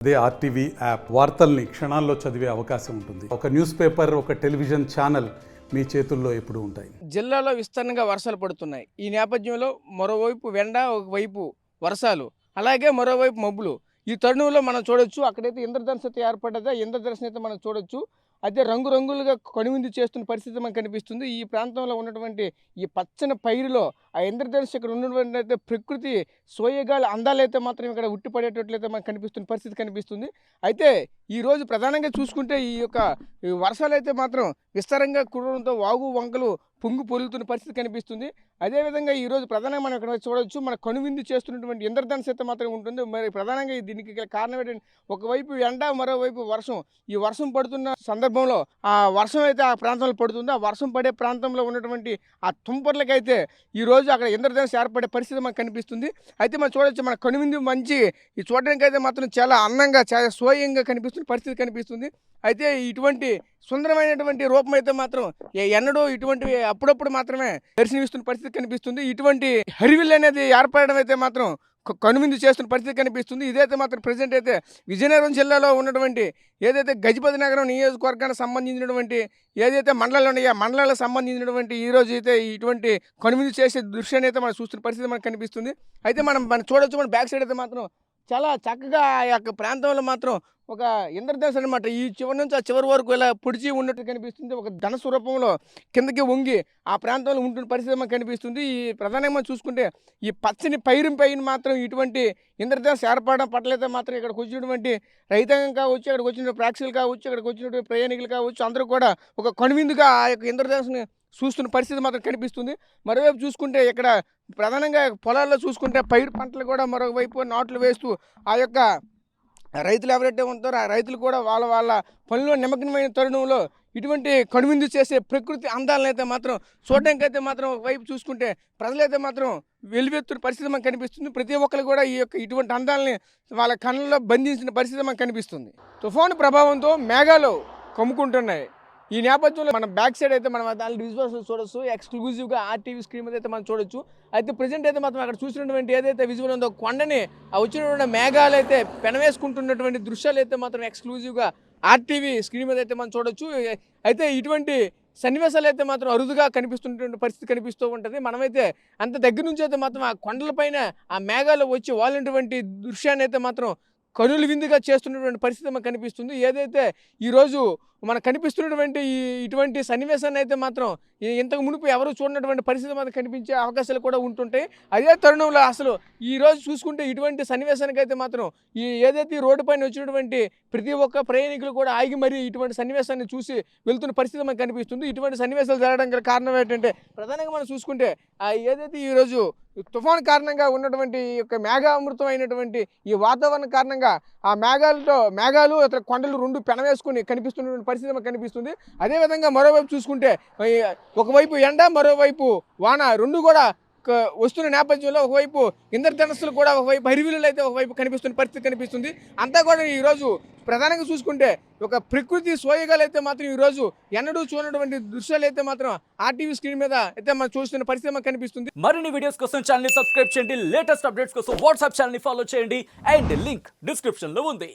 అదే RTV app వార్తల్ని క్షణాల్లో చదివే అవకాశం ఉంటుంది. ఒక న్యూస్ పేపర్, ఒక టెలివిజన్ ఛానల్ మీ చేతుల్లో ఎప్పుడూ ఉంటాయి. జిల్లాలో విస్తరణగా వర్షాలు పడుతున్నాయి. ఈ నేపథ్యంలో మరోవైపు ఎండ, ఒకవైపు వర్షాలు, అలాగే మరోవైపు మబ్బులు. ఈ తరుణంలో మనం చూడొచ్చు, అక్కడైతే ఇంద్రధనుస్సు అయితే ఏర్పడ్డదా, ఇంద్రధనుస్సుని అయితే మనం చూడొచ్చు. అయితే రంగురంగులుగా కనువిందు చేస్తున్న పరిస్థితి మనకు కనిపిస్తుంది. ఈ ప్రాంతంలో ఉన్నటువంటి ఈ పచ్చని పైరులో ఆ ఇంద్రధనుస్సు ఇక్కడ ఉన్నటువంటి అయితే ప్రకృతి సోయగాలి అందాలైతే మాత్రం ఇక్కడ ఉట్టిపడేటట్లయితే మనకు కనిపిస్తున్న పరిస్థితి కనిపిస్తుంది. అయితే ఈరోజు ప్రధానంగా చూసుకుంటే ఈ వర్షాలు అయితే మాత్రం విస్తారంగా కురవడంతో వాగు వంకలు పొంగు పొరులుతున్న పరిస్థితి కనిపిస్తుంది. అదేవిధంగా ఈరోజు ప్రధానంగా మనం ఇక్కడ చూడవచ్చు, మన కనువిందు చేస్తున్నటువంటి ఇంద్రధనుస్సు అయితే మాత్రం ఉంటుంది. మరి ప్రధానంగా దీనికి కారణం ఏంటంటే, ఒకవైపు ఎండ, మరోవైపు వర్షం. ఈ వర్షం పడుతున్న సందర్భంలో ఆ వర్షం అయితే ఆ ప్రాంతంలో పడుతుంది. ఆ వర్షం పడే ప్రాంతంలో ఉన్నటువంటి ఆ తుంపర్లకైతే ఈరోజు అక్కడ ఇంద్రధనుస్సు ఏర్పడే పరిస్థితి మనకు కనిపిస్తుంది. అయితే మనం చూడవచ్చు, మన కనువిందు మంచి ఈ చూడడానికి అయితే మాత్రం చాలా అందంగా, చాలా సోయంగా కనిపిస్తున్న పరిస్థితి కనిపిస్తుంది. అయితే ఇటువంటి సుందరమైనటువంటి రూపం అయితే మాత్రం ఎన్నడూ ఇటువంటివి అప్పుడప్పుడు మాత్రమే దర్శనమిస్తున్న పరిస్థితి కనిపిస్తుంది. ఇటువంటి హరివిల్ అనేది ఏర్పడడం అయితే మాత్రం కనువిందు చేస్తున్న పరిస్థితి కనిపిస్తుంది. ఇదైతే మాత్రం ప్రజెంట్ అయితే విజయనగరం జిల్లాలో ఉన్నటువంటి ఏదైతే గజపతి నగరం నియోజకవర్గానికి సంబంధించినటువంటి ఏదైతే మండలాలు ఉన్నాయో, మండలాలకు సంబంధించినటువంటి ఈరోజు అయితే ఇటువంటి కనువిందు చేసే దృశ్యాన్ని అయితే మనం చూస్తున్న పరిస్థితి మనకు కనిపిస్తుంది. అయితే మనం చూడవచ్చు, మన బ్యాక్ సైడ్ అయితే మాత్రం చాలా చక్కగా ఆ యొక్క ప్రాంతంలో మాత్రం ఒక ఇంద్రధనుస్సు అనమాట. ఈ చివరి నుంచి ఆ చివరి వరకు ఇలా పొడిచి ఉన్నట్టు కనిపిస్తుంది. ఒక ధనుసు రూపంలో కిందకి వంగి ఆ ప్రాంతంలో ఉంటున్న పరిస్థితి మనకు కనిపిస్తుంది. ఈ ప్రధానంగా చూసుకుంటే ఈ పచ్చని పైన మాత్రం ఇటువంటి ఇంద్రధనుస్సు ఏర్పడడం పట్లయితే మాత్రం ఇక్కడికి వచ్చినటువంటి రైతాంగం కావచ్చు, ఇక్కడికి వచ్చిన ప్రేక్షకులు కావచ్చు, ఇక్కడికి వచ్చినటువంటి ప్రయాణికులు కావచ్చు, అందరూ కూడా ఒక కనువిందుగా ఆ యొక్క ఇంద్రధనుస్సుని చూస్తున్న పరిస్థితి మాత్రం కనిపిస్తుంది. మరోవైపు చూసుకుంటే ఇక్కడ ప్రధానంగా పొలాల్లో చూసుకుంటే పైరు పంటలు కూడా మరోవైపు నాట్లు వేస్తూ ఆ యొక్క రైతులు ఎవరైతే ఉంటారో ఆ రైతులు కూడా వాళ్ళ పనిలో నిమగ్నమైన తరుణంలో ఇటువంటి కనువిందు చేసే ప్రకృతి అందాలను అయితే మాత్రం చూడడానికి అయితే మాత్రం ఒకవైపు చూసుకుంటే ప్రజలైతే మాత్రం వెలువెత్తున్న పరిస్థితి మనకు కనిపిస్తుంది. ప్రతి ఒక్కరు కూడా ఇటువంటి అందాలని వాళ్ళ కళ్ళలో బంధించిన పరిస్థితి మనకు కనిపిస్తుంది. తుఫాను ప్రభావంతో మేఘాలు కమ్ముకుంటున్నాయి. ఈ నేపథ్యంలో మన బ్యాక్ సైడ్ అయితే మనం దాని విజువల్స్ చూడొచ్చు. ఎక్స్క్లూజివ్గా ఆర్టీవీ స్క్రీన్ మీద అయితే మనం చూడొచ్చు. అయితే ప్రజెంట్ అయితే మాత్రం అక్కడ చూసినటువంటి ఏదైతే విజువల్ ఉందో కొండని ఆ వచ్చినటువంటి మేఘాలు అయితే పెనవేసుకుంటున్నటువంటి దృశ్యాలు అయితే మాత్రం ఎక్స్క్లూజివ్గా ఆర్టీవీ స్క్రీన్ మీద అయితే మనం చూడొచ్చు. అయితే ఇటువంటి సన్నివేశాలు అయితే మాత్రం అరుదుగా కనిపిస్తున్నటువంటి పరిస్థితి కనిపిస్తూ ఉంటుంది. మనమైతే అంత దగ్గర నుంచి అయితే మాత్రం ఆ కొండలపైన ఆ మేఘాలు వచ్చి వాలినటువంటి దృశ్యాన్ని అయితే మాత్రం కనుల విందుగా చేస్తున్నటువంటి పరిస్థితి మనకు కనిపిస్తుంది. ఏదైతే ఈరోజు మనకు కనిపిస్తున్నటువంటి ఇటువంటి సన్నివేశాన్ని అయితే మాత్రం ఇంతకు మునుపు ఎవరు చూడనటువంటి పరిస్థితి మనకు కనిపించే అవకాశాలు కూడా ఉంటుంటాయి. అదే తరుణంలో అసలు ఈరోజు చూసుకుంటే ఇటువంటి సన్నివేశానికి అయితే మాత్రం ఏదైతే ఈ రోడ్డు పైన వచ్చినటువంటి ప్రతి ఒక్క ప్రయాణికులు కూడా ఆగి మరీ ఇటువంటి సన్నివేశాన్ని చూసి వెళ్తున్న పరిస్థితి మనకు కనిపిస్తుంది. ఇటువంటి సన్నివేశాలు జరగడానికి కారణం ఏంటంటే, ప్రధానంగా మనం చూసుకుంటే ఏదైతే ఈరోజు తుఫాను కారణంగా ఉన్నటువంటి మేఘామృతం అయినటువంటి ఈ వాతావరణం కారణంగా ఆ మేఘాలు అతను కొండలు రెండు పెనవేసుకుని కనిపిస్తున్నటువంటి పరిస్థితి మనకు కనిపిస్తుంది. అదేవిధంగా మరోవైపు చూసుకుంటే ఒకవైపు ఎండ, మరోవైపు వాన రెండు కూడా వస్తున్న నేపథ్యంలో ఒకవైపు ఇంద్రధనుస్సులు కూడా ఒకవైపు హరివిల్లులు అయితే ఒకవైపు కనిపిస్తున్న పరిస్థితి కనిపిస్తుంది. అంతా కూడా ఈరోజు ప్రధానంగా చూసుకుంటే ఒక ప్రకృతి సోయగాలు అయితే మాత్రం ఈరోజు ఎన్నడూ చూడనటువంటి దృశ్యాలు అయితే మాత్రం ఆర్టీవీ స్క్రీన్ మీద అయితే మనం చూస్తున్న పరిస్థితి మనకు కనిపిస్తుంది. మరిన్ని వీడియోస్ కోసం ఛానల్ ని సబ్స్క్రైబ్ చేయండి. లేటెస్ట్ అప్డేట్స్ కోసం వాట్సాప్ ఛానల్ ని ఫాలో చేయండి. అండ్ లింక్ డిస్క్రిప్షన్ లో ఉంది.